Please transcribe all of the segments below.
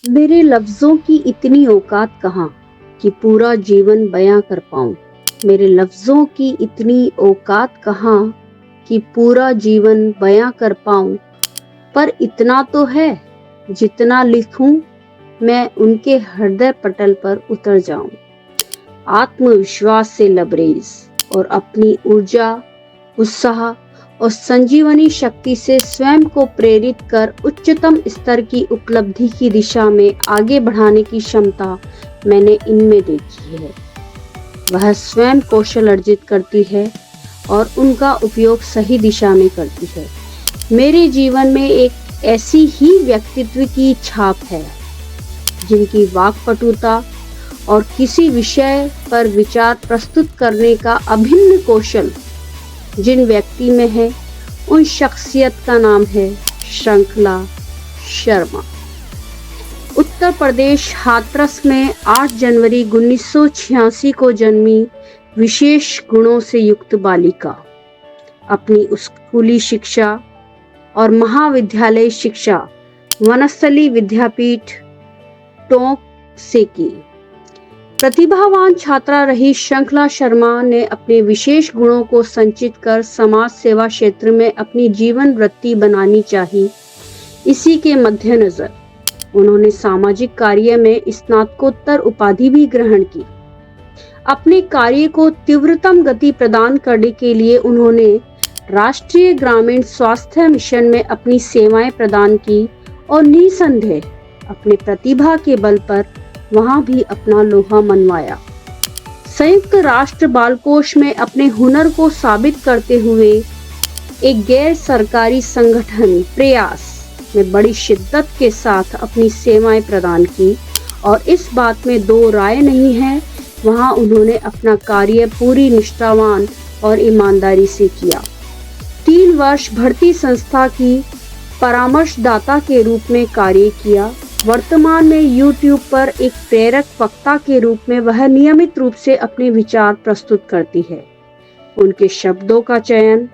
मेरे लफ्जों की इतनी औकात कहाँ कि पूरा जीवन बयां कर पाऊं। मेरे लफ्जों की इतनी औकात कहाँ कि पूरा जीवन बयां कर पाऊं। पर इतना तो है, जितना लिखूं मैं उनके हृदय पटल पर उतर जाऊं। आत्मविश्वास से लबरेज और अपनी ऊर्जा, उत्साह और संजीवनी शक्ति से स्वयं को प्रेरित कर उच्चतम स्तर की उपलब्धि की दिशा में आगे बढ़ाने की क्षमता मैंने इनमें देखी है। वह स्वयं कौशल अर्जित करती है और उनका उपयोग सही दिशा में करती है। मेरे जीवन में एक ऐसी ही व्यक्तित्व की छाप है जिनकी वाक्पटुता और किसी विषय पर विचार प्रस्तुत करने का अभिन्न कौशल जिन व्यक्ति में है, उन शख्सियत का नाम है श्रृंखला शर्मा। उत्तर प्रदेश हाथरस में 8 जनवरी 1986 को जन्मी विशेष गुणों से युक्त बालिका अपनी स्कूली शिक्षा और महाविद्यालय शिक्षा वनस्थली विद्यापीठ टोंक से की। प्रतिभावान छात्रा रही श्रृंखला शर्मा ने अपने विशेष गुणों को संचित कर समाज सेवा क्षेत्र में अपनी जीवन वृत्ति बनानी चाहिए। इसी के मद्देनजर उन्होंने सामाजिक कार्य में स्नातकोत्तर उपाधि भी ग्रहण की। अपने कार्य को तीव्रतम गति प्रदान करने के लिए उन्होंने राष्ट्रीय ग्रामीण स्वास्थ्य मिशन में अपनी सेवाएं प्रदान की और निसंदेह अपने प्रतिभा के बल पर वहां भी अपना लोहा मनवाया। संयुक्त राष्ट्र बाल कोष में अपने हुनर को साबित करते हुए एक गैर सरकारी संगठन प्रयास में बड़ी शिद्दत के साथ अपनी सेवाएं प्रदान की और इस बात में दो राय नहीं है, वहां उन्होंने अपना कार्य पूरी निष्ठावान और ईमानदारी से किया। 3 वर्ष भर्ती संस्था की परामर्शदाता के रूप में कार्य किया। वर्तमान में YouTube पर एक प्रेरक वक्ता के रूप में वह नियमित रूप से अपने विचार प्रस्तुत करती है। उनके शब्दों का चयन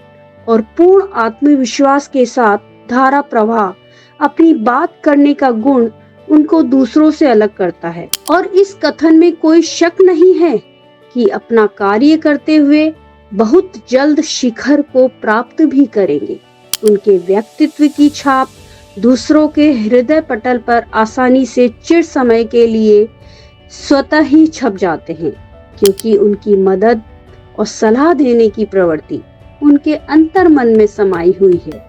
और पूर्ण आत्मविश्वास के साथ धारा प्रवाह, अपनी बात करने का गुण उनको दूसरों से अलग करता है और इस कथन में कोई शक नहीं है कि अपना कार्य करते हुए बहुत जल्द शिखर को प्राप्त भी करेंगे। उनके व्यक्तित्व की छाप दूसरों के हृदय पटल पर आसानी से चिर समय के लिए स्वतः ही छप जाते हैं, क्योंकि उनकी मदद और सलाह देने की प्रवृत्ति उनके अंतर मन में समाई हुई है।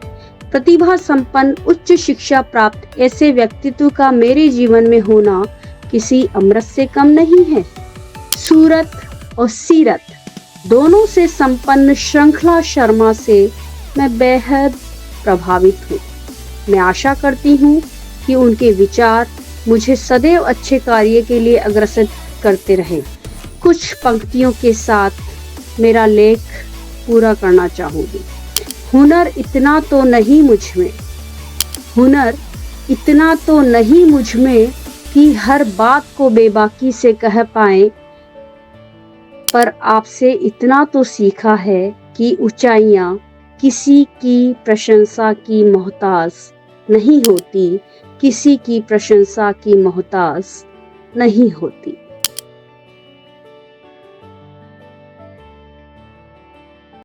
प्रतिभा संपन्न उच्च शिक्षा प्राप्त ऐसे व्यक्तित्व का मेरे जीवन में होना किसी अमृत से कम नहीं है। सूरत और सीरत दोनों से संपन्न श्रृंखला शर्मा से मैं बेहद प्रभावित हूँ। मैं आशा करती हूँ कि उनके विचार मुझे सदैव अच्छे कार्य के लिए अग्रसर करते रहें। कुछ पंक्तियों के साथ मेरा लेख पूरा करना चाहूँगी। हुनर इतना तो नहीं मुझ में कि हर बात को बेबाकी से कह पाए, पर आपसे इतना तो सीखा है कि ऊंचाइयां किसी की प्रशंसा की मोहताज नहीं होती, किसी की प्रशंसा की मोहताज नहीं होती।